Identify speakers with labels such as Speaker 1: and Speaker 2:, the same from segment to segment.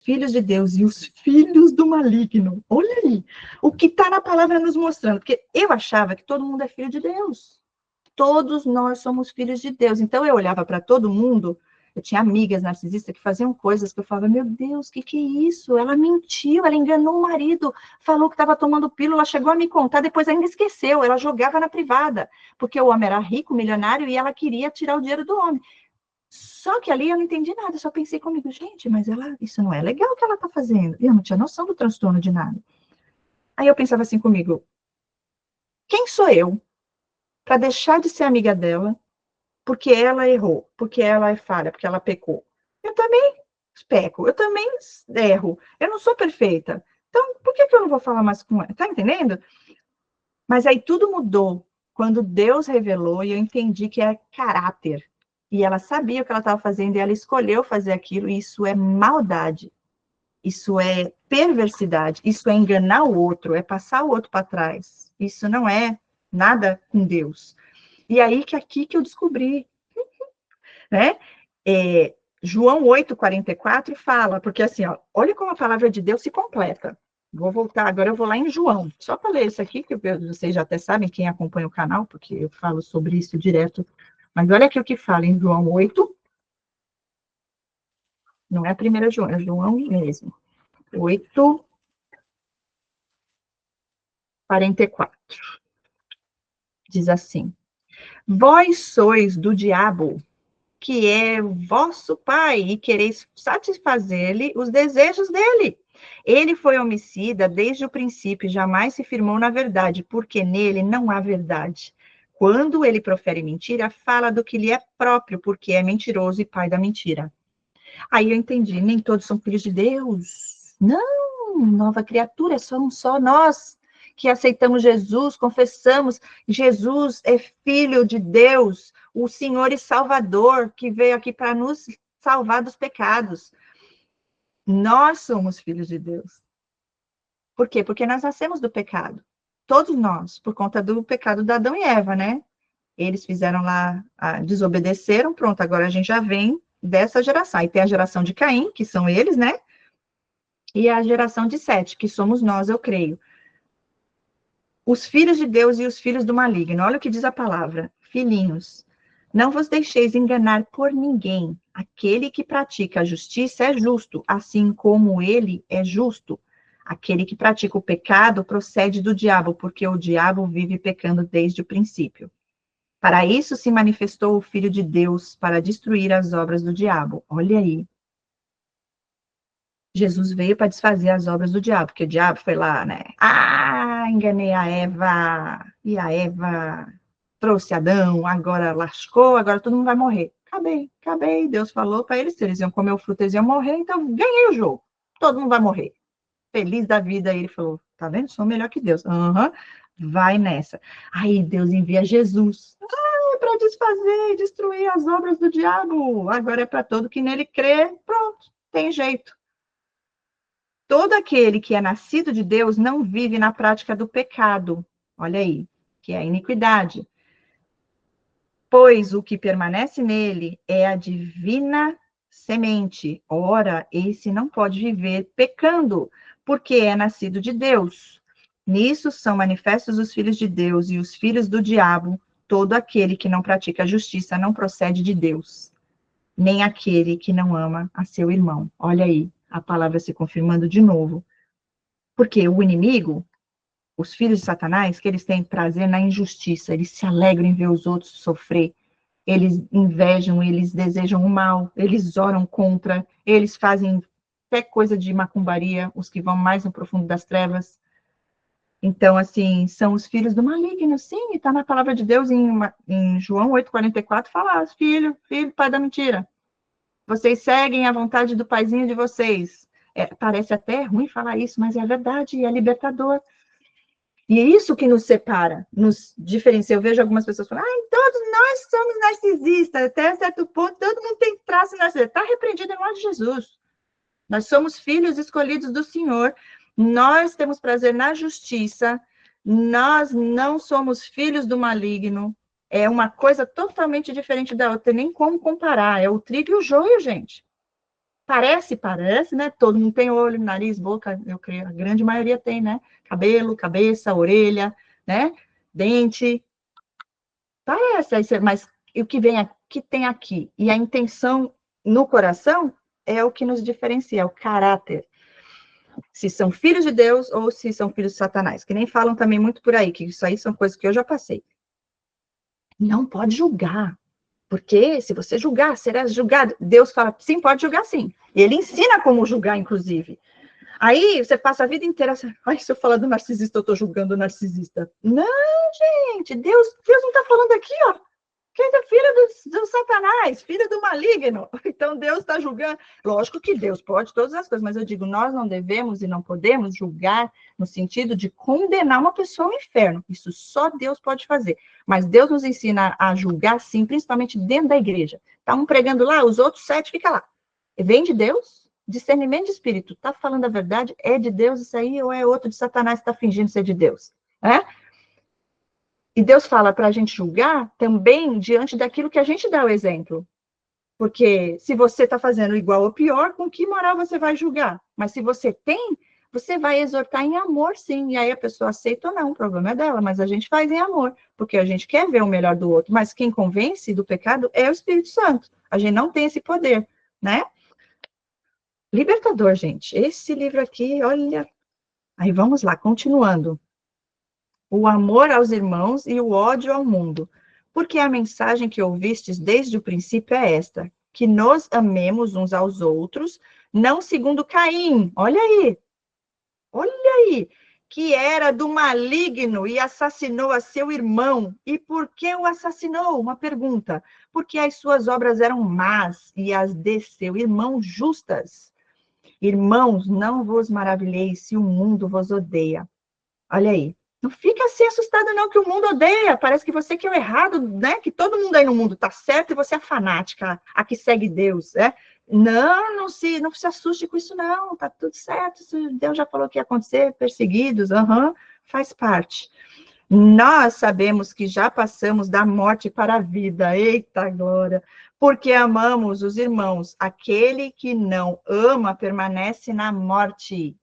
Speaker 1: filhos de Deus e os filhos do maligno. Olha aí, o que está na palavra nos mostrando, porque eu achava que todo mundo é filho de Deus. Todos nós somos filhos de Deus. Então eu olhava para todo mundo, eu tinha amigas narcisistas que faziam coisas que eu falava, meu Deus, o que é isso? Ela mentiu, ela enganou o marido, falou que estava tomando pílula, chegou a me contar, depois ainda esqueceu, ela jogava na privada, porque o homem era rico, milionário, e ela queria tirar o dinheiro do homem. Só que ali eu não entendi nada, só pensei comigo, gente, mas isso não é legal o que ela está fazendo. E eu não tinha noção do transtorno de nada. Aí eu pensava assim comigo, quem sou eu para deixar de ser amiga dela, porque ela errou, porque ela é falha, porque ela pecou? Eu também peco, eu também erro, eu não sou perfeita. Então, por que eu não vou falar mais com ela? Tá entendendo? Mas aí tudo mudou quando Deus revelou e eu entendi que é caráter. E ela sabia o que ela estava fazendo e ela escolheu fazer aquilo, e isso é maldade. Isso é perversidade, isso é enganar o outro, é passar o outro para trás. Isso não é nada com Deus. E aí que aqui que eu descobri, né? João 8:44 fala, porque assim, ó, olha como a palavra de Deus se completa. Vou voltar, agora eu vou lá em João, só para ler isso aqui, que vocês já até sabem, quem acompanha o canal, porque eu falo sobre isso direto. Mas olha aqui o que fala em João 8, não é a primeira João, é João mesmo. 8:44. Diz assim: Vós sois do diabo, que é o vosso pai, e quereis satisfazer-lhe os desejos dele. Ele foi homicida desde o princípio, jamais se firmou na verdade, porque nele não há verdade. Quando ele profere mentira, fala do que lhe é próprio, porque é mentiroso e pai da mentira. Aí eu entendi, nem todos são filhos de Deus. Não, nova criatura, somos só nós que aceitamos Jesus, confessamos, Jesus é filho de Deus, o Senhor e Salvador, que veio aqui para nos salvar dos pecados. Nós somos filhos de Deus. Por quê? Porque nós nascemos do pecado. Todos nós, por conta do pecado de Adão e Eva, né? Eles fizeram lá, desobedeceram, pronto, agora a gente já vem dessa geração. Aí tem a geração de Caim, que são eles, né? E a geração de Sete, que somos nós, eu creio. Os filhos de Deus e os filhos do maligno. Olha o que diz a palavra. Filhinhos, não vos deixeis enganar por ninguém. Aquele que pratica a justiça é justo, assim como ele é justo. Aquele que pratica o pecado procede do diabo, porque o diabo vive pecando desde o princípio. Para isso se manifestou o Filho de Deus, para destruir as obras do diabo. Olha aí. Jesus veio para desfazer as obras do diabo, porque o diabo foi lá, né? Enganei a Eva, e a Eva trouxe Adão, agora lascou, agora todo mundo vai morrer. Acabei. Deus falou para eles, se eles iam comer o fruto, eles iam morrer, então ganhei o jogo. Todo mundo vai morrer. Feliz da vida, aí ele falou, tá vendo? Sou melhor que Deus. Vai nessa. Aí Deus envia Jesus. Para desfazer e destruir as obras do diabo. Agora é para todo que nele crê, pronto, tem jeito. Todo aquele que é nascido de Deus não vive na prática do pecado. Olha aí, que é a iniquidade. Pois o que permanece nele é a divina semente. Ora, esse não pode viver pecando, porque é nascido de Deus. Nisso são manifestos os filhos de Deus e os filhos do diabo. Todo aquele que não pratica a justiça não procede de Deus, nem aquele que não ama a seu irmão. Olha aí, a palavra se confirmando de novo. Porque o inimigo, os filhos de Satanás, que eles têm prazer na injustiça, eles se alegram em ver os outros sofrer, eles invejam, eles desejam o mal, eles oram contra, eles fazem até coisa de macumbaria, os que vão mais no profundo das trevas. Então, assim, são os filhos do maligno, sim, e está na palavra de Deus em João 8:44, fala, filho, pai da mentira. Vocês seguem a vontade do paizinho de vocês. Parece até ruim falar isso, mas é verdade, e é libertador. E é isso que nos separa, nos diferencia. Eu vejo algumas pessoas falando, todos nós somos narcisistas, até certo ponto, todo mundo tem traço narcisista. Está repreendido em nome de Jesus. Nós somos filhos escolhidos do Senhor, nós temos prazer na justiça, nós não somos filhos do maligno, é uma coisa totalmente diferente da outra, nem como comparar, é o trigo e o joio, gente. Parece, né? Todo mundo tem olho, nariz, boca, eu creio, a grande maioria tem, né? Cabelo, cabeça, orelha, né? Dente. Parece, mas o que vem aqui, que tem aqui, e a intenção no coração é o que nos diferencia, é o caráter. Se são filhos de Deus ou se são filhos de Satanás, que nem falam também muito por aí, que isso aí são coisas que eu já passei. Não pode julgar, porque se você julgar, será julgado. Deus fala, sim, pode julgar sim. E ele ensina como julgar, inclusive. Aí você passa a vida inteira assim, ai, se eu falar do narcisista, eu estou julgando o narcisista. Não, gente, Deus não está falando aqui, ó. Que é filha do Satanás, filha do maligno. Então, Deus está julgando. Lógico que Deus pode todas as coisas, mas eu digo, nós não devemos e não podemos julgar no sentido de condenar uma pessoa ao inferno. Isso só Deus pode fazer. Mas Deus nos ensina a julgar, sim, principalmente dentro da igreja. Está um pregando lá, os outros 7 ficam lá. Vem de Deus, discernimento de espírito. Está falando a verdade? É de Deus isso aí ou é outro de Satanás que está fingindo ser de Deus? É? E Deus fala para a gente julgar também diante daquilo que a gente dá o exemplo. Porque se você está fazendo igual ou pior, com que moral você vai julgar? Mas se você tem, você vai exortar em amor, sim. E aí a pessoa aceita ou não, o problema é dela, mas a gente faz em amor, porque a gente quer ver o melhor do outro. Mas quem convence do pecado é o Espírito Santo. A gente não tem esse poder, né? Libertador, gente. Esse livro aqui, olha. Aí vamos lá, continuando. O amor aos irmãos e o ódio ao mundo. Porque a mensagem que ouvistes desde o princípio é esta, que nos amemos uns aos outros, não segundo Caim, olha aí, que era do maligno e assassinou a seu irmão. E por que o assassinou? Uma pergunta. Porque as suas obras eram más e as de seu irmão justas. Irmãos, não vos maravilheis se o mundo vos odeia. Olha aí. Não fica assim assustado, não, que o mundo odeia. Parece que você que é o errado, né? Que todo mundo aí no mundo tá certo e você é a fanática, a que segue Deus, né? Não se assuste com isso, não. Tá tudo certo. Deus já falou que ia acontecer, perseguidos, faz parte. Nós sabemos que já passamos da morte para a vida. Eita glória! Porque amamos os irmãos. Aquele que não ama permanece na morte.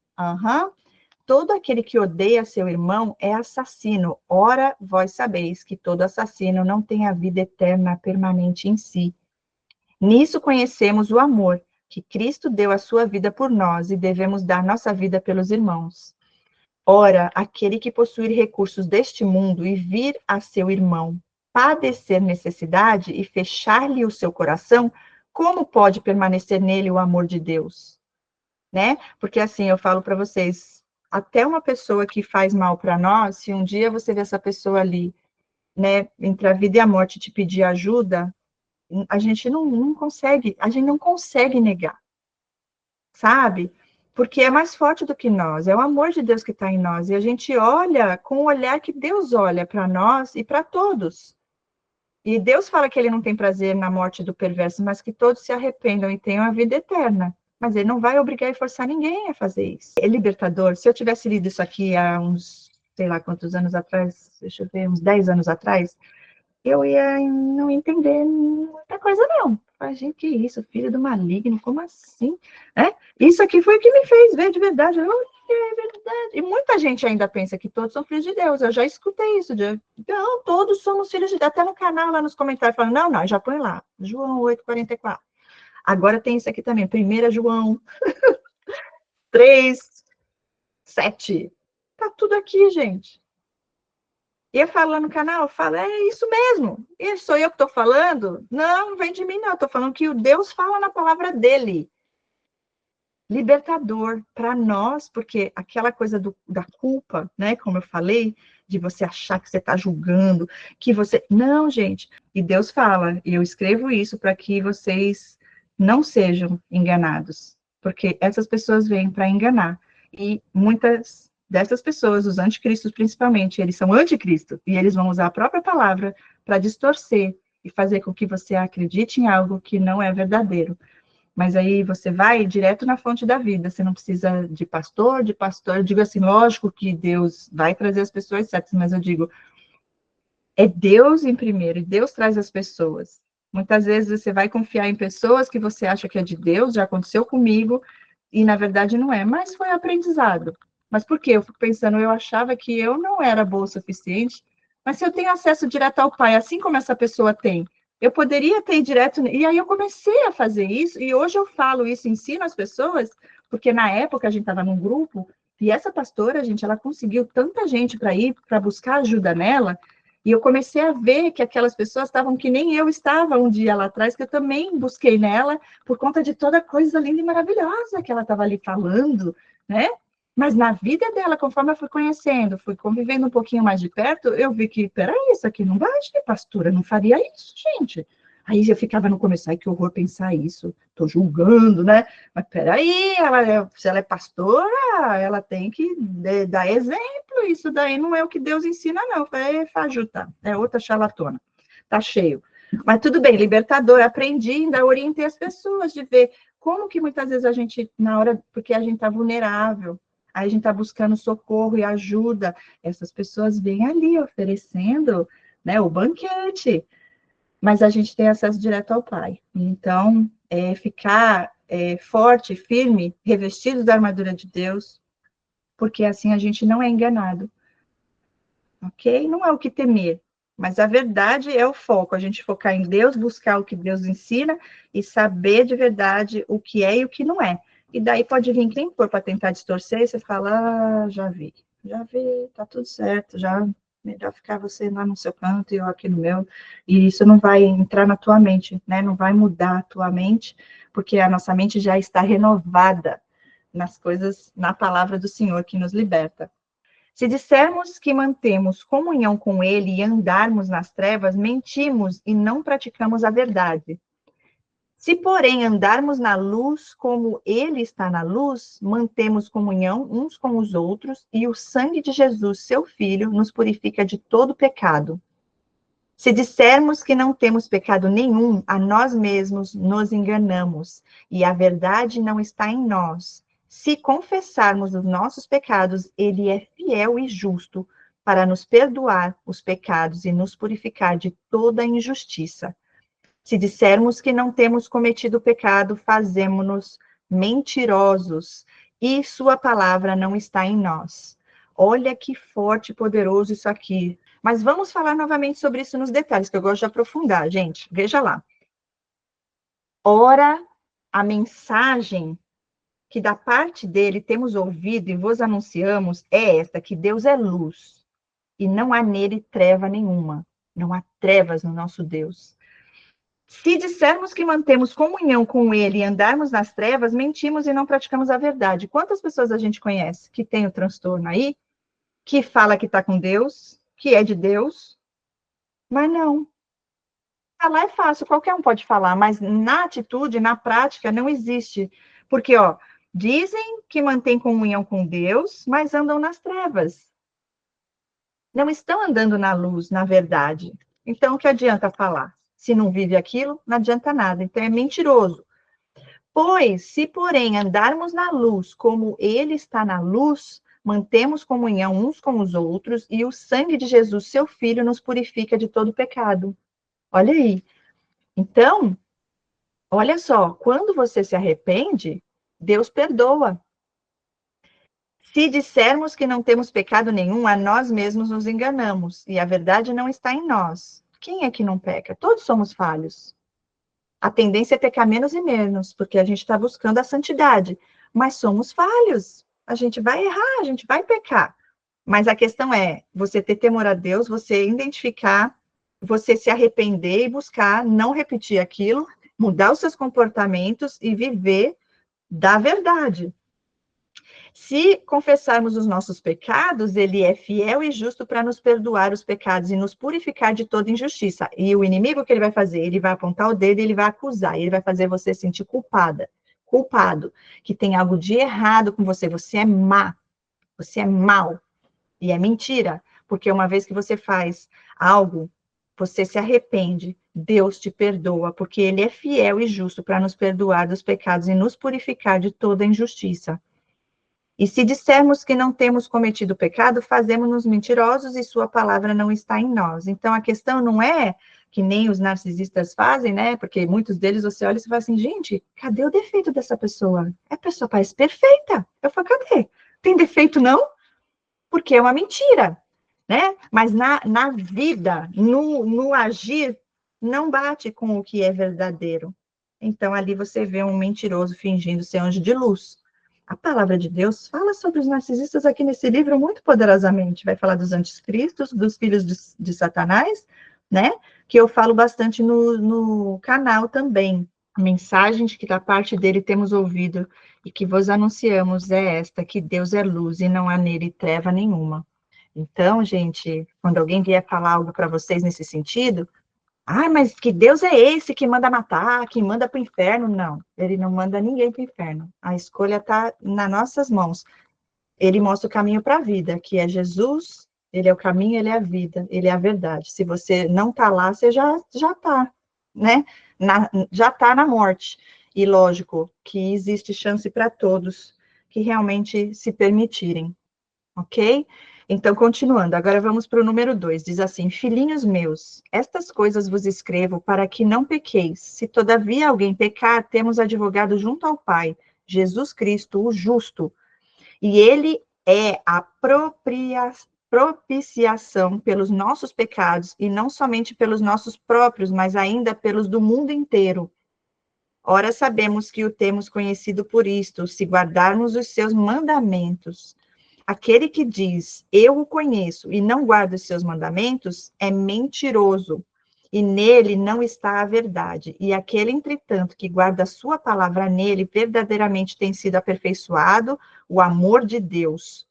Speaker 1: Todo aquele que odeia seu irmão é assassino. Ora, vós sabeis que todo assassino não tem a vida eterna permanente em si. Nisso conhecemos o amor, que Cristo deu a sua vida por nós e devemos dar nossa vida pelos irmãos. Ora, aquele que possuir recursos deste mundo e vir a seu irmão padecer necessidade e fechar-lhe o seu coração, como pode permanecer nele o amor de Deus? Né? Porque assim, eu falo para vocês, até uma pessoa que faz mal para nós, se um dia você vê essa pessoa ali, né, entre a vida e a morte te pedir ajuda, a gente não consegue, a gente não consegue negar, sabe? Porque é mais forte do que nós, é o amor de Deus que está em nós, e a gente olha com o olhar que Deus olha para nós e para todos. E Deus fala que ele não tem prazer na morte do perverso, mas que todos se arrependam e tenham a vida eterna. Mas ele não vai obrigar e forçar ninguém a fazer isso. É libertador. Se eu tivesse lido isso aqui há uns, sei lá quantos anos atrás, deixa eu ver, uns 10 anos atrás, eu ia não entender muita coisa, não. A gente, que isso, filho do maligno, como assim? Isso aqui foi o que me fez ver de verdade. É verdade. E muita gente ainda pensa que todos são filhos de Deus. Eu já escutei isso. Não, todos somos filhos de Deus. Até no canal, lá nos comentários, falando, não, já põe lá. João 8,44. Agora tem isso aqui também. 1 João 3, 7. Tá tudo aqui, gente. E eu falo lá no canal, eu falo, é isso mesmo. E sou eu que estou falando? Não, não vem de mim, não. Estou falando que o Deus fala na palavra dele. Libertador para nós, porque aquela coisa da culpa, né? Como eu falei, de você achar que você está julgando, que você. Não, gente. E Deus fala, e eu escrevo isso para que vocês não sejam enganados, porque essas pessoas vêm para enganar. E muitas dessas pessoas, os anticristos principalmente, eles são anticristo, e eles vão usar a própria palavra para distorcer e fazer com que você acredite em algo que não é verdadeiro. Mas aí você vai direto na fonte da vida, você não precisa de pastor. Eu digo assim, lógico que Deus vai trazer as pessoas certas, mas eu digo, é Deus em primeiro, e Deus traz as pessoas. Muitas vezes você vai confiar em pessoas que você acha que é de Deus, já aconteceu comigo, e na verdade não é, mas foi aprendizado. Mas por quê? Eu fico pensando, eu achava que eu não era boa o suficiente, mas se eu tenho acesso direto ao Pai, assim como essa pessoa tem, eu poderia ter direto. E aí eu comecei a fazer isso, e hoje eu falo isso, ensino as pessoas, porque na época a gente estava num grupo, e essa pastora, gente, ela conseguiu tanta gente para ir, para buscar ajuda nela, e eu comecei a ver que aquelas pessoas estavam que nem eu estava um dia lá atrás, que eu também busquei nela, por conta de toda coisa linda e maravilhosa que ela estava ali falando, né? Mas na vida dela, conforme eu fui conhecendo, fui convivendo um pouquinho mais de perto, eu vi que, peraí, isso aqui não vai ser pastora, não faria isso, gente. Aí eu ficava no começo, ai, que horror pensar isso, tô julgando, né? Mas peraí, se ela é pastora, ela tem que dar exemplo, isso daí não é o que Deus ensina, não. É fajuta, é outra charlatona, tá cheio. Mas tudo bem, libertador, aprendi, ainda orientei as pessoas de ver como que muitas vezes a gente, na hora, porque a gente tá vulnerável, aí a gente tá buscando socorro e ajuda, essas pessoas vêm ali oferecendo, né, o banquete, mas a gente tem acesso direto ao Pai. Então, ficar forte, firme, revestido da armadura de Deus, porque assim a gente não é enganado, ok? Não é o que temer, mas a verdade é o foco, a gente focar em Deus, buscar o que Deus ensina e saber de verdade o que é e o que não é. E daí pode vir quem for para tentar distorcer, e você fala, já vi, tá tudo certo, já melhor ficar você lá no seu canto e eu aqui no meu, e isso não vai entrar na tua mente, né? Não vai mudar a tua mente, porque a nossa mente já está renovada nas coisas, na palavra do Senhor que nos liberta. Se dissermos que mantemos comunhão com Ele e andarmos nas trevas, mentimos e não praticamos a verdade. Se, porém, andarmos na luz como Ele está na luz, mantemos comunhão uns com os outros e o sangue de Jesus, seu Filho, nos purifica de todo pecado. Se dissermos que não temos pecado nenhum, a nós mesmos nos enganamos e a verdade não está em nós. Se confessarmos os nossos pecados, ele é fiel e justo para nos perdoar os pecados e nos purificar de toda injustiça. Se dissermos que não temos cometido pecado, fazemo-nos mentirosos e sua palavra não está em nós. Olha que forte e poderoso isso aqui. Mas vamos falar novamente sobre isso nos detalhes, que eu gosto de aprofundar, gente. Veja lá. Ora, a mensagem que da parte dele temos ouvido e vos anunciamos é esta, que Deus é luz, e não há nele treva nenhuma. Não há trevas no nosso Deus. Se dissermos que mantemos comunhão com ele e andarmos nas trevas, mentimos e não praticamos a verdade. Quantas pessoas a gente conhece que tem o transtorno aí, que fala que está com Deus, que é de Deus, mas não. Falar é fácil, qualquer um pode falar, mas na atitude, na prática, não existe. Porque, ó, dizem que mantêm comunhão com Deus, mas andam nas trevas. Não estão andando na luz, na verdade. Então, o que adianta falar? Se não vive aquilo, não adianta nada. Então, é mentiroso. Pois, se porém andarmos na luz, como ele está na luz, mantemos comunhão uns com os outros, e o sangue de Jesus, seu Filho, nos purifica de todo pecado. Olha aí. Então, olha só, quando você se arrepende, Deus perdoa. Se dissermos que não temos pecado nenhum, a nós mesmos nos enganamos, e a verdade não está em nós. Quem é que não peca? Todos somos falhos. A tendência é pecar menos e menos, porque a gente está buscando a santidade. Mas somos falhos. A gente vai errar, a gente vai pecar. Mas a questão é você ter temor a Deus, você identificar, você se arrepender e buscar não repetir aquilo, mudar os seus comportamentos e viver da verdade. Se confessarmos os nossos pecados, ele é fiel e justo para nos perdoar os pecados e nos purificar de toda injustiça. E o inimigo, o que ele vai fazer? Ele vai apontar o dedo, ele vai acusar, ele vai fazer você sentir culpada, culpado, que tem algo de errado com você, você é má, você é mau. E é mentira, porque uma vez que você faz algo, você se arrepende, Deus te perdoa, porque ele é fiel e justo para nos perdoar dos pecados e nos purificar de toda injustiça. E se dissermos que não temos cometido pecado, fazemos-nos mentirosos e sua palavra não está em nós. Então, a questão não é que nem os narcisistas fazem, né? Porque muitos deles você olha e você fala assim, gente, cadê o defeito dessa pessoa? A pessoa parece perfeita. Eu falo, cadê? Tem defeito não? Porque é uma mentira, né? Mas na vida, no agir, não bate com o que é verdadeiro. Então, ali você vê um mentiroso fingindo ser anjo de luz. A palavra de Deus fala sobre os narcisistas aqui nesse livro muito poderosamente. Vai falar dos anticristos, dos filhos de Satanás, né? Que eu falo bastante no canal também. A mensagem que da parte dele temos ouvido e que vos anunciamos é esta, que Deus é luz e não há nele treva nenhuma. Então, gente, quando alguém vier falar algo para vocês nesse sentido, mas que Deus é esse que manda matar, que manda para o inferno? Não, ele não manda ninguém para o inferno. A escolha está nas nossas mãos. Ele mostra o caminho para a vida, que é Jesus, ele é o caminho, ele é a vida, ele é a verdade. Se você não está lá, você já está, né? Já está na morte. E lógico que existe chance para todos que realmente se permitirem, ok? Então, continuando, agora vamos para o número 2. Diz assim: filhinhos meus, estas coisas vos escrevo para que não pequeis. Se todavia alguém pecar, temos advogado junto ao Pai, Jesus Cristo, o justo. E ele é a propiciação pelos nossos pecados, e não somente pelos nossos próprios, mas ainda pelos do mundo inteiro. Ora, sabemos que o temos conhecido por isto, se guardarmos os seus mandamentos. Aquele que diz, eu o conheço, e não guarda os seus mandamentos, é mentiroso, e nele não está a verdade. E aquele, entretanto, que guarda a sua palavra nele, verdadeiramente tem sido aperfeiçoado o amor de Deus.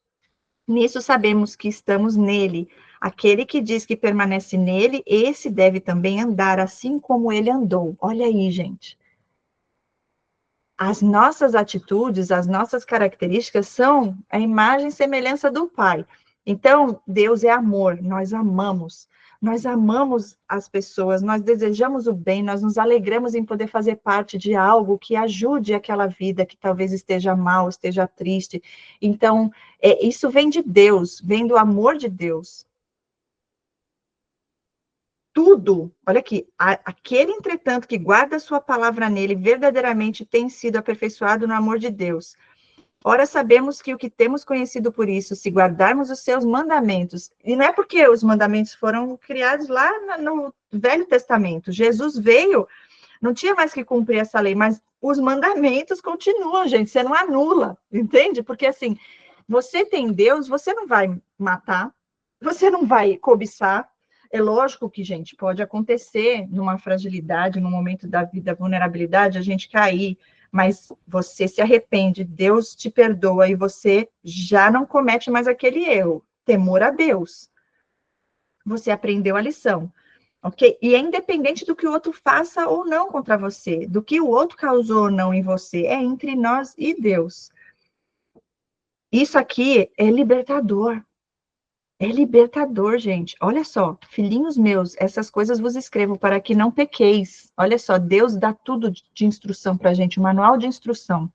Speaker 1: Nisso sabemos que estamos nele. Aquele que diz que permanece nele, esse deve também andar assim como ele andou. Olha aí, gente. As nossas atitudes, as nossas características são a imagem e semelhança do Pai. Então, Deus é amor, nós amamos as pessoas, nós desejamos o bem, nós nos alegramos em poder fazer parte de algo que ajude aquela vida que talvez esteja mal, esteja triste. Então, isso vem de Deus, vem do amor de Deus. Tudo, olha aqui, aquele, entretanto, que guarda a sua palavra nele, verdadeiramente tem sido aperfeiçoado no amor de Deus. Ora, sabemos que o que temos conhecido por isso, se guardarmos os seus mandamentos, e não é porque os mandamentos foram criados lá no Velho Testamento, Jesus veio, não tinha mais que cumprir essa lei, mas os mandamentos continuam, gente, você não anula, entende? Porque assim, você tem Deus, você não vai matar, você não vai cobiçar. É lógico que, gente, pode acontecer numa fragilidade, num momento da vida, vulnerabilidade, a gente cair, mas você se arrepende, Deus te perdoa e você já não comete mais aquele erro. Temor a Deus. Você aprendeu a lição, ok? E é independente do que o outro faça ou não contra você, do que o outro causou ou não em você, é entre nós e Deus. Isso aqui é libertador. É libertador, gente. Olha só, filhinhos meus, essas coisas vos escrevo para que não pequeis. Olha só, Deus dá tudo de instrução para a gente, um manual de instrução.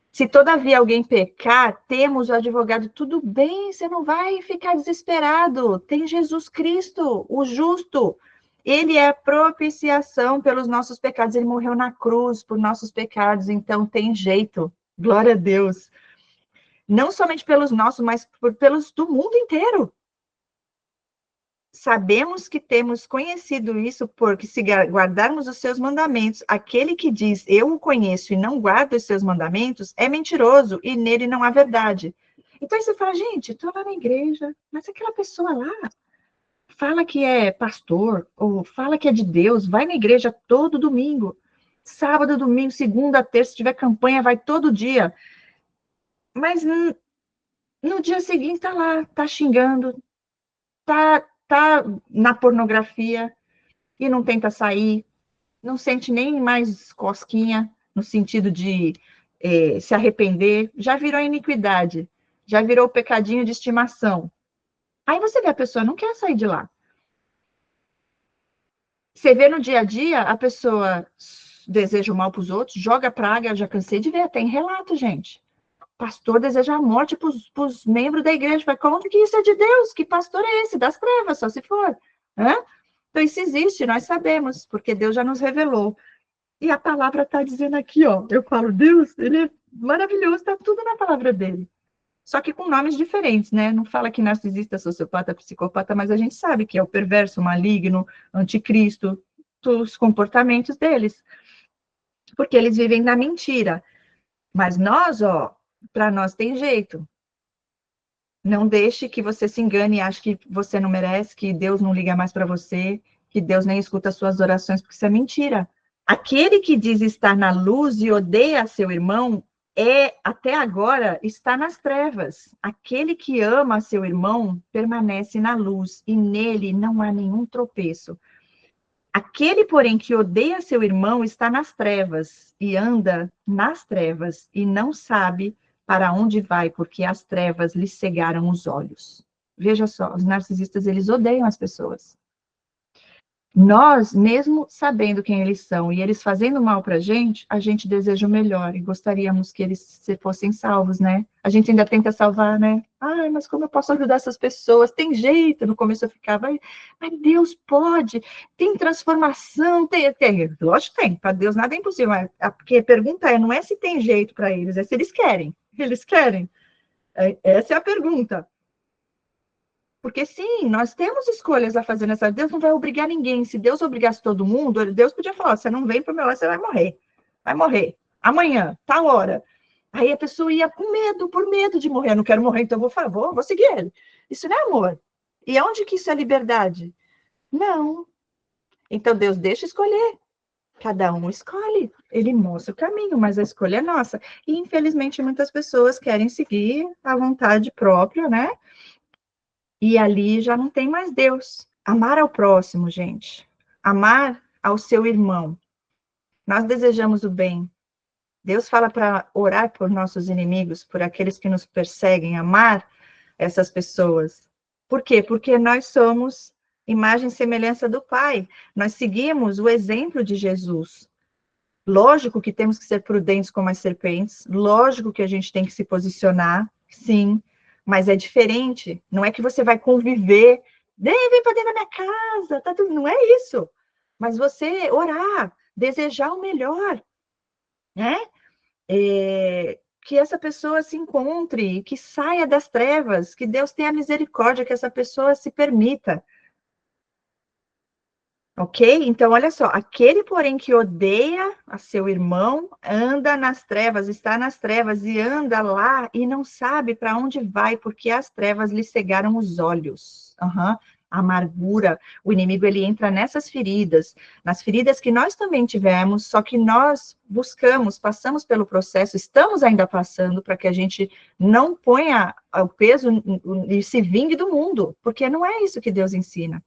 Speaker 1: Se todavia alguém pecar, temos o advogado, tudo bem, você não vai ficar desesperado. Tem Jesus Cristo, o justo. Ele é a propiciação pelos nossos pecados. Ele morreu na cruz por nossos pecados, então tem jeito. Glória a Deus. Não somente pelos nossos, mas pelos do mundo inteiro. Sabemos que temos conhecido isso porque, se guardarmos os seus mandamentos, aquele que diz, eu o conheço e não guarda os seus mandamentos, é mentiroso e nele não há verdade. Então, aí você fala, gente, estou lá na igreja, mas aquela pessoa lá fala que é pastor, ou fala que é de Deus, vai na igreja todo domingo, sábado, domingo, segunda, terça, se tiver campanha, vai todo dia. Mas no dia seguinte está lá, está xingando, tá na pornografia e não tenta sair, não sente nem mais cosquinha, no sentido de se arrepender, já virou iniquidade, já virou pecadinho de estimação. Aí você vê a pessoa não quer sair de lá. Você vê no dia a dia, a pessoa deseja o mal para os outros, joga praga, eu já cansei de ver, até em relato, gente. Pastor deseja a morte para os membros da igreja. Como que isso é de Deus? Que pastor é esse? Das trevas, só se for. Hã? Então, isso existe, nós sabemos, porque Deus já nos revelou. E a palavra está dizendo aqui, ó, eu falo, Deus, ele é maravilhoso, está tudo na palavra dele. Só que com nomes diferentes, né? Não fala que narcisista, sociopata, psicopata, mas a gente sabe que é o perverso, o maligno, anticristo, os comportamentos deles. Porque eles vivem na mentira. Mas nós, ó, para nós tem jeito. Não deixe que você se engane e ache que você não merece, que Deus não liga mais para você, que Deus nem escuta as suas orações, porque isso é mentira. Aquele que diz estar na luz e odeia seu irmão, até agora, está nas trevas. Aquele que ama seu irmão permanece na luz, e nele não há nenhum tropeço. Aquele, porém, que odeia seu irmão está nas trevas, e anda nas trevas, e não sabe para onde vai, porque as trevas lhe cegaram os olhos. Veja só, os narcisistas, eles odeiam as pessoas. Nós, mesmo sabendo quem eles são e eles fazendo mal para a gente deseja o melhor e gostaríamos que eles fossem salvos, né? A gente ainda tenta salvar, né? Ai, mas como eu posso ajudar essas pessoas? Tem jeito. No começo eu ficava, mas Deus pode, tem transformação, tem. Lógico que tem, para Deus nada é impossível. Porque a pergunta não é se tem jeito para eles, é se eles querem. Eles querem? Essa é a pergunta. Porque sim, nós temos escolhas a fazer nessa. Deus não vai obrigar ninguém. Se Deus obrigasse todo mundo, Deus podia falar: você não vem para o meu lado, você vai morrer. Vai morrer. Amanhã, tal hora. Aí a pessoa ia com medo, por medo de morrer. Eu não quero morrer, então vou seguir ele. Isso não é amor. E onde que isso é liberdade? Não. Então Deus deixa escolher. Cada um escolhe. Ele mostra o caminho, mas a escolha é nossa. E infelizmente muitas pessoas querem seguir a vontade própria, né? E ali já não tem mais Deus. Amar ao próximo, gente. Amar ao seu irmão. Nós desejamos o bem. Deus fala para orar por nossos inimigos, por aqueles que nos perseguem, amar essas pessoas. Por quê? Porque nós somos imagem e semelhança do Pai. Nós seguimos o exemplo de Jesus. Lógico que temos que ser prudentes como as serpentes, lógico que a gente tem que se posicionar, sim, mas é diferente. Não é que você vai conviver, vem para dentro da minha casa, tá tudo, não é isso. Mas você orar, desejar o melhor, né? Que essa pessoa se encontre, que saia das trevas, que Deus tenha misericórdia, que essa pessoa se permita. Ok? Então, olha só, aquele, porém, que odeia a seu irmão, anda nas trevas, está nas trevas e anda lá e não sabe para onde vai, porque as trevas lhe cegaram os olhos. Uhum. Amargura, o inimigo, ele entra nessas feridas, nas feridas que nós também tivemos, só que nós buscamos, passamos pelo processo, estamos ainda passando para que a gente não ponha o peso e se vingue do mundo, porque não é isso que Deus ensina.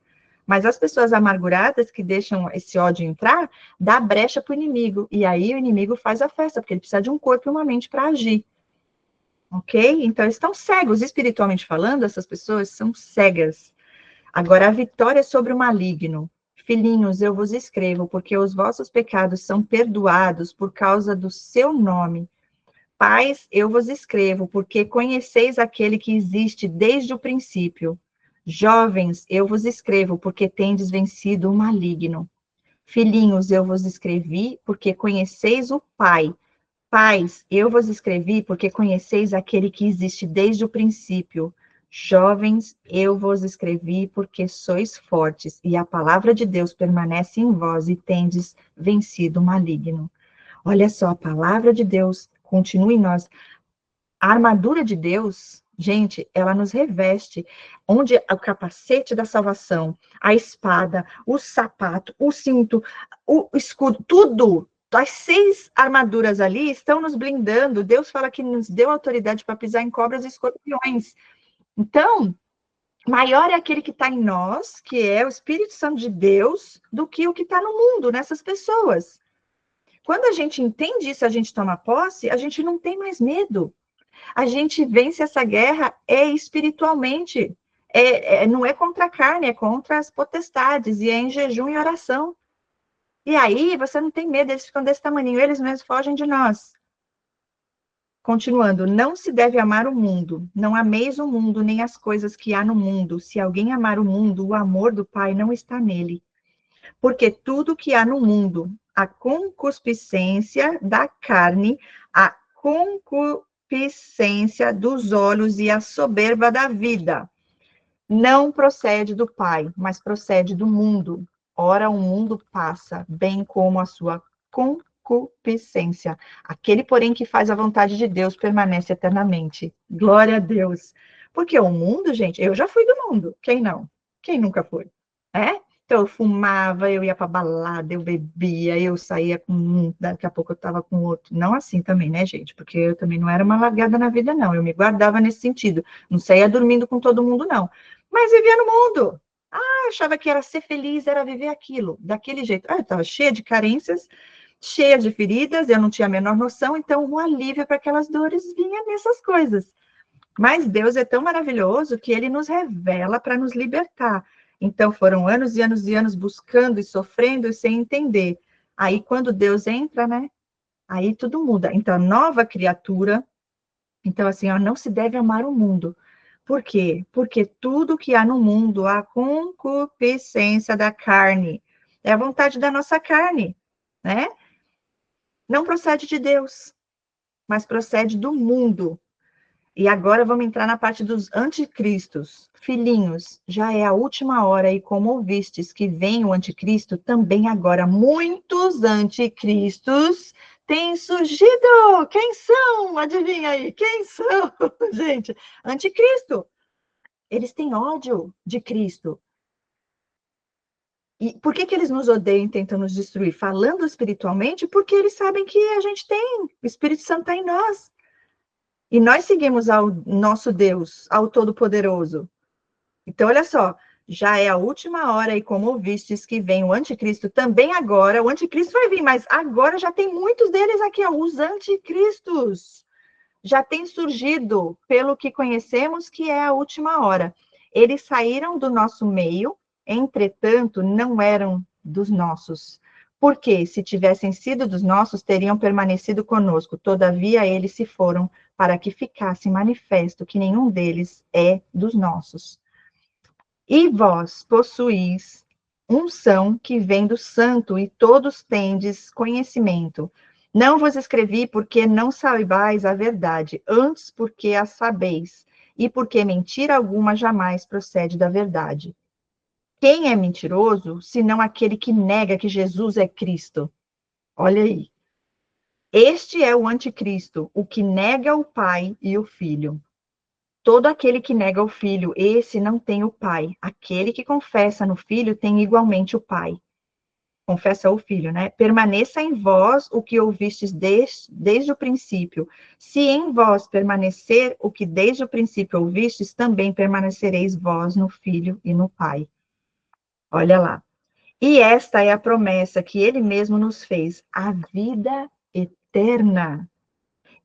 Speaker 1: Mas as pessoas amarguradas que deixam esse ódio entrar, dá brecha para o inimigo. E aí o inimigo faz a festa, porque ele precisa de um corpo e uma mente para agir. Ok? Então, eles estão cegos. Espiritualmente falando, essas pessoas são cegas. Agora, a vitória é sobre o maligno. Filhinhos, eu vos escrevo, porque os vossos pecados são perdoados por causa do seu nome. Pais, eu vos escrevo, porque conheceis aquele que existe desde o princípio. Jovens, eu vos escrevo, porque tendes vencido o maligno. Filhinhos, eu vos escrevi, porque conheceis o Pai. Pais, eu vos escrevi, porque conheceis aquele que existe desde o princípio. Jovens, eu vos escrevi, porque sois fortes, e a palavra de Deus permanece em vós, e tendes vencido o maligno. Olha só, a palavra de Deus continua em nós. A armadura de Deus, gente, ela nos reveste, onde o capacete da salvação, a espada, o sapato, o cinto, o escudo, tudo, as 6 armaduras ali estão nos blindando. Deus fala que nos deu autoridade para pisar em cobras e escorpiões. Então, maior é aquele que está em nós, que é o Espírito Santo de Deus, do que o que está no mundo, nessas pessoas. Quando a gente entende isso, a gente toma posse, a gente não tem mais medo. A gente vence essa guerra espiritualmente. Não é contra a carne, é contra as potestades, e é em jejum e oração. E aí você não tem medo, eles ficam desse tamanho, eles mesmos fogem de nós. Continuando, não se deve amar o mundo, não ameis o mundo, nem as coisas que há no mundo. Se alguém amar o mundo, o amor do Pai não está nele. Porque tudo que há no mundo, a concupiscência da carne, a concupiscência dos olhos e a soberba da vida, não procede do Pai, mas procede do mundo. Ora, o mundo passa, bem como a sua concupiscência. Aquele, porém, que faz a vontade de Deus permanece eternamente. Glória a Deus. Porque o mundo, gente, eu já fui do mundo. Quem não? Quem nunca foi? É? Então, eu fumava, eu ia para balada, eu bebia, eu saía com um, daqui a pouco eu estava com outro. Não assim também, né, gente? Porque eu também não era uma largada na vida, não. Eu me guardava nesse sentido. Não saía dormindo com todo mundo, não. Mas vivia no mundo. Ah, eu achava que era ser feliz, era viver aquilo, daquele jeito. Ah, eu estava cheia de carências, cheia de feridas, eu não tinha a menor noção, então o alívio para aquelas dores vinha nessas coisas. Mas Deus é tão maravilhoso que ele nos revela para nos libertar. Então foram anos e anos e anos buscando e sofrendo e sem entender. Aí quando Deus entra, né? Aí tudo muda. Então, nova criatura. Então, assim, ó, não se deve amar o mundo. Por quê? Porque tudo que há no mundo, a concupiscência da carne, é a vontade da nossa carne, né? Não procede de Deus, mas procede do mundo. E agora vamos entrar na parte dos anticristos. Filhinhos, já é a última hora, e como ouvistes que vem o anticristo, também agora muitos anticristos têm surgido. Quem são? Adivinha aí, quem são? Gente, anticristo. Eles têm ódio de Cristo. E por que eles nos odeiam e tentam nos destruir? Falando espiritualmente, porque eles sabem que a gente tem, o Espírito Santo está em nós. E nós seguimos ao nosso Deus, ao Todo-Poderoso. Então, olha só, já é a última hora, e como ouvistes que vem o anticristo, também agora, o anticristo vai vir, mas agora já tem muitos deles aqui, ó, os anticristos. Já tem surgido, pelo que conhecemos, que é a última hora. Eles saíram do nosso meio, entretanto, não eram dos nossos. Porque, se tivessem sido dos nossos, teriam permanecido conosco. Todavia, eles se foram para que ficasse manifesto que nenhum deles é dos nossos. E vós possuís unção que vem do santo, e todos tendes conhecimento. Não vos escrevi porque não saibais a verdade, antes porque a sabeis, e porque mentira alguma jamais procede da verdade. Quem é mentiroso, senão aquele que nega que Jesus é Cristo? Olha aí. Este é o anticristo, o que nega o Pai e o Filho. Todo aquele que nega o Filho, esse não tem o Pai. Aquele que confessa no Filho tem igualmente o Pai. Confessa o Filho, né? Permaneça em vós o que ouvistes desde o princípio. Se em vós permanecer o que desde o princípio ouvistes, também permanecereis vós no Filho e no Pai. Olha lá. E esta é a promessa que ele mesmo nos fez, a vida eterna.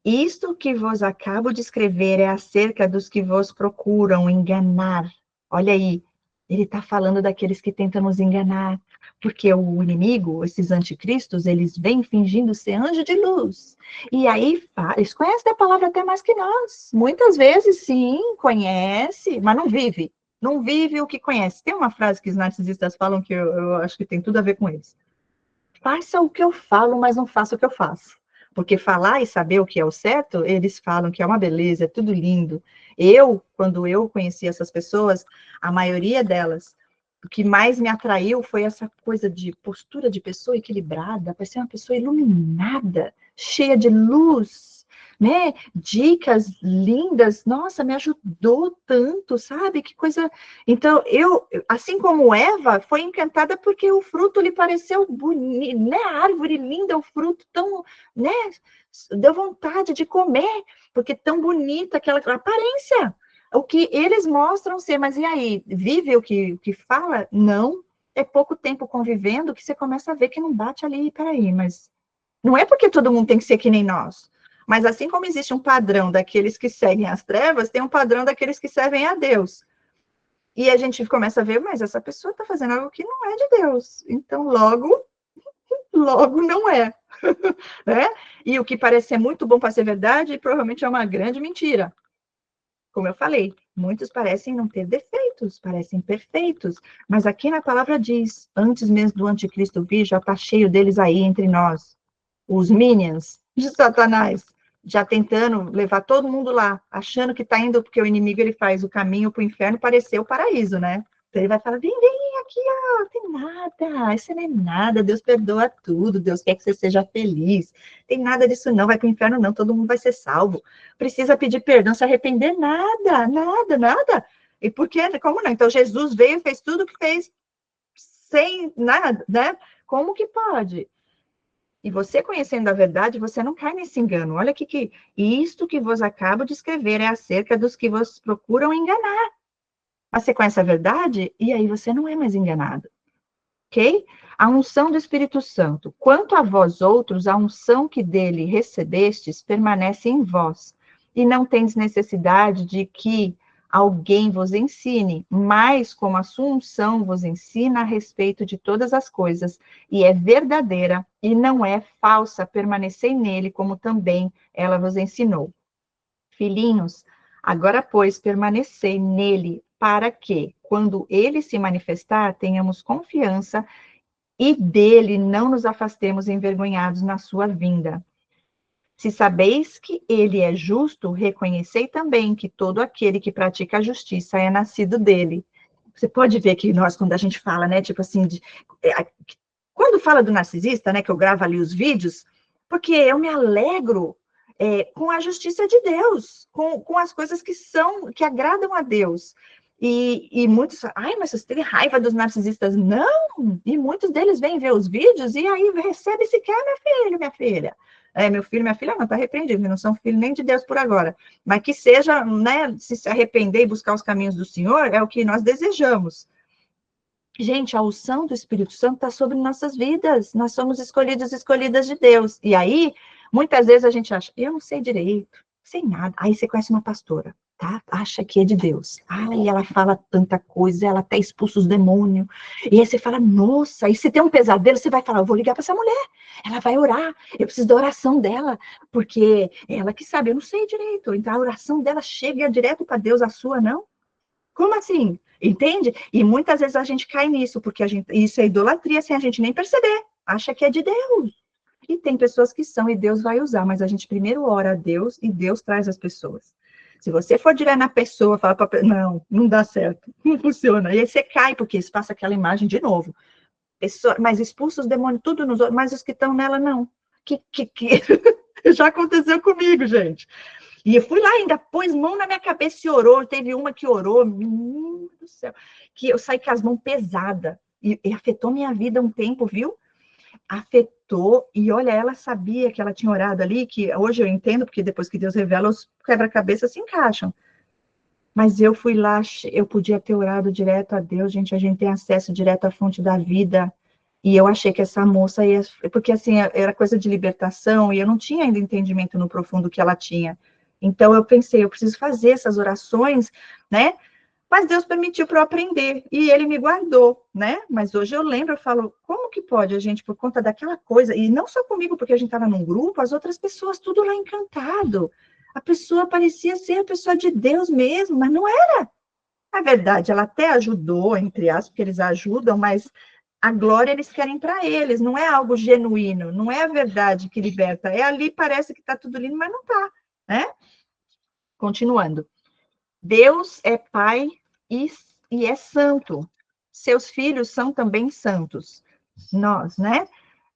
Speaker 1: Isto que vos acabo de escrever é acerca dos que vos procuram enganar. Olha aí, ele está falando daqueles que tentam nos enganar, porque o inimigo, esses anticristos, eles vêm fingindo ser anjo de luz. E aí, eles conhecem a palavra até mais que nós. Muitas vezes, sim, conhece, mas não vive. Não vive o que conhece. Tem uma frase que os narcisistas falam que eu acho que tem tudo a ver com eles. Faça o que eu falo, mas não faça o que eu faço. Porque falar e saber o que é o certo, eles falam que é uma beleza, é tudo lindo. Quando eu conheci essas pessoas, a maioria delas, o que mais me atraiu foi essa coisa de postura de pessoa equilibrada, parecia uma pessoa iluminada, cheia de luz, né? Dicas lindas. Nossa, me ajudou tanto, sabe? Que coisa. Então, assim como Eva, foi encantada porque o fruto lhe pareceu bonito, né? A árvore linda, o fruto tão, né? Deu vontade de comer, porque tão bonita aquela aparência. O que eles mostram ser, mas e aí? Vive o que fala? Não. É pouco tempo convivendo que você começa a ver que não bate ali. Peraí, mas não é porque todo mundo tem que ser que nem nós. Mas assim como existe um padrão daqueles que seguem as trevas, tem um padrão daqueles que servem a Deus. E a gente começa a ver, mas essa pessoa está fazendo algo que não é de Deus. Então, logo não é. Né? E o que parece ser muito bom para ser verdade, provavelmente é uma grande mentira. como eu falei, muitos parecem não ter defeitos, parecem perfeitos, mas aqui na palavra diz, antes mesmo do anticristo vir, já está cheio deles aí entre nós, os minions de Satanás, já tentando levar todo mundo lá, achando que está indo, porque o inimigo ele faz o caminho para o inferno parecer o paraíso, né? Então ele vai falar, vem aqui, ó, tem nada, isso não é nada, Deus perdoa tudo, Deus quer que você seja feliz, tem nada disso não, vai para o inferno não, todo mundo vai ser salvo, precisa pedir perdão, se arrepender, nada, e por quê? Como não? Então Jesus veio e fez tudo o que fez sem nada, né? Como que pode? E você conhecendo a verdade, você não cai nesse engano. Olha que isto que vos acabo de escrever é acerca dos que vos procuram enganar. Mas você conhece a verdade e aí você não é mais enganado. Ok? A unção do Espírito Santo. Quanto a vós outros, a unção que dele recebestes permanece em vós. E não tendes necessidade de que alguém vos ensine, mas como a sua unção vos ensina a respeito de todas as coisas, e é verdadeira e não é falsa, permanecei nele, como também ela vos ensinou. Filhinhos, agora, pois, permanecei nele, para que, quando ele se manifestar, tenhamos confiança e dele não nos afastemos envergonhados na sua vinda. Se sabeis que ele é justo, reconhecei também que todo aquele que pratica a justiça é nascido dele. Você pode ver que nós, quando a gente fala, né, tipo assim, quando fala do narcisista, né, que eu gravo ali os vídeos, porque eu me alegro com a justiça de Deus, com as coisas que agradam a Deus. E muitos falam, ai, mas você tem raiva dos narcisistas? Não! E muitos deles vêm ver os vídeos e aí recebe sequer meu filho, minha filha. Meu filho, minha filha, não, está arrependido, não são filhos nem de Deus por agora. Mas que seja, né, se arrepender e buscar os caminhos do Senhor, é o que nós desejamos. Gente, a unção do Espírito Santo está sobre nossas vidas. Nós somos escolhidos, escolhidas de Deus. E aí, muitas vezes a gente acha, eu não sei direito, sei nada. Aí você conhece uma pastora, tá? Acha que é de Deus. Ai, ela fala tanta coisa, ela até expulsa os demônios. E aí você fala, nossa, e se tem um pesadelo, você vai falar, eu vou ligar para essa mulher. Ela vai orar, eu preciso da oração dela, porque ela que sabe, eu não sei direito. Então a oração dela chega direto para Deus, a sua não. Como assim? Entende? E muitas vezes a gente cai nisso, porque isso é idolatria sem a gente nem perceber. Acha que é de Deus. E tem pessoas que são e Deus vai usar, mas a gente primeiro ora a Deus e Deus traz as pessoas. Se você for direto na pessoa, falar para não dá certo, não funciona. E aí você cai, porque isso passa aquela imagem de novo. Mas expulsa os demônios tudo nos outros, mas os que estão nela não. Que já aconteceu comigo, gente. E eu fui lá, ainda pôs mão na minha cabeça e orou. Teve uma que orou, menino do céu, que eu saí com as mãos pesadas. E afetou minha vida um tempo, viu? Afetou. E olha, ela sabia que ela tinha orado ali, que hoje eu entendo, porque depois que Deus revela, os quebra-cabeças se encaixam. Mas eu fui lá, eu podia ter orado direto a Deus, gente, a gente tem acesso direto à fonte da vida. E eu achei que essa moça ia... Porque, assim, era coisa de libertação, e eu não tinha ainda entendimento no profundo que ela tinha. Então, eu pensei, eu preciso fazer essas orações, né? Mas Deus permitiu para eu aprender, e Ele me guardou, né? Mas hoje eu lembro, eu falo, como que pode a gente, por conta daquela coisa, e não só comigo, porque a gente estava num grupo, as outras pessoas, tudo lá encantado. A pessoa parecia ser a pessoa de Deus mesmo, mas não era. Na verdade, ela até ajudou, entre aspas, porque eles ajudam, mas a glória eles querem para eles, não é algo genuíno, não é a verdade que liberta. É ali, parece que está tudo lindo, mas não está, né? Continuando. Deus é Pai e é santo. Seus filhos são também santos. Nós, né?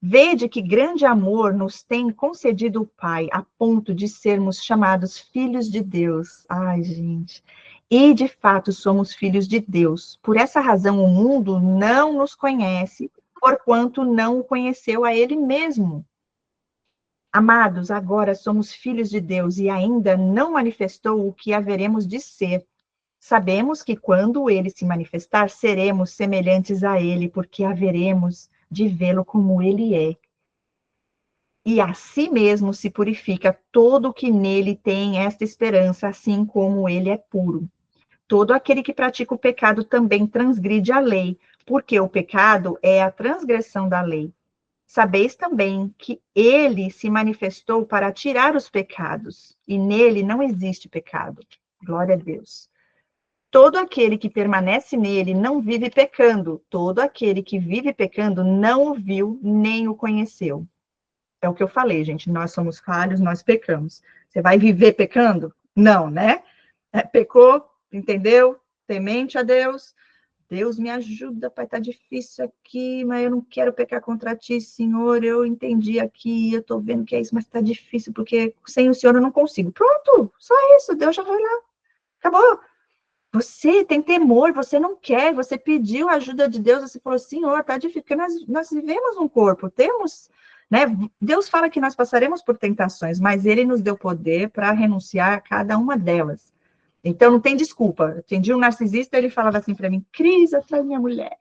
Speaker 1: Vede que grande amor nos tem concedido o Pai, a ponto de sermos chamados filhos de Deus. Ai, gente. E, de fato, somos filhos de Deus. Por essa razão, o mundo não nos conhece, porquanto não o conheceu a Ele mesmo. Amados, agora somos filhos de Deus e ainda não manifestou o que haveremos de ser. Sabemos que quando Ele se manifestar, seremos semelhantes a Ele, porque haveremos de vê-lo como Ele é. E a si mesmo se purifica todo o que nele tem esta esperança, assim como ele é puro. Todo aquele que pratica o pecado também transgride a lei, porque o pecado é a transgressão da lei. Sabeis também que ele se manifestou para tirar os pecados, e nele não existe pecado. Glória a Deus. Todo aquele que permanece nele não vive pecando. Todo aquele que vive pecando não o viu nem o conheceu. É o que eu falei, gente. Nós somos falhos, nós pecamos. Você vai viver pecando? Não, né? Pecou, entendeu? Temente a Deus. Deus me ajuda, pai, tá difícil aqui, mas eu não quero pecar contra ti, Senhor. Eu entendi aqui, eu tô vendo que é isso, mas tá difícil, porque sem o Senhor eu não consigo. Pronto, só isso, Deus já vai lá. Acabou. Você tem temor, você não quer, você pediu a ajuda de Deus, você falou, Senhor, tá difícil, porque nós vivemos um corpo, temos, né? Deus fala que nós passaremos por tentações, mas Ele nos deu poder para renunciar a cada uma delas. Então, não tem desculpa. Eu atendi um narcisista, ele falava assim para mim, Cris, eu traí minha mulher.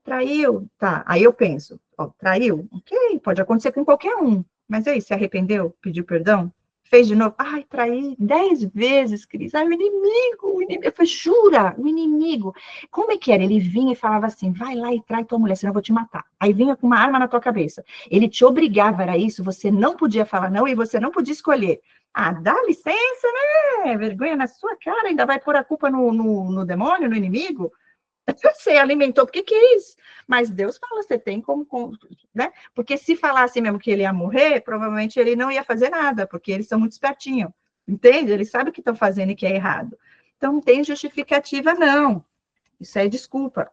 Speaker 1: Traiu? Tá. Aí eu penso, ó, traiu? Ok, pode acontecer com qualquer um. Mas aí, se arrependeu? Pediu perdão? Fez de novo? Ai, traí 10 vezes, Cris. Ai, o inimigo. Eu falei, jura? O inimigo. Como é que era? Ele vinha e falava assim, vai lá e trai tua mulher, senão eu vou te matar. Aí vinha com uma arma na tua cabeça. Ele te obrigava, era isso, você não podia falar não e você não podia escolher. Ah, dá licença, né? Vergonha na sua cara, ainda vai pôr a culpa no demônio, no inimigo? Você alimentou porque quis, mas Deus fala, você tem como, né? Porque se falasse mesmo que ele ia morrer, provavelmente ele não ia fazer nada, porque eles são muito espertinhos, entende? Eles sabem o que estão fazendo e que é errado. Então, não tem justificativa, não. Isso é desculpa.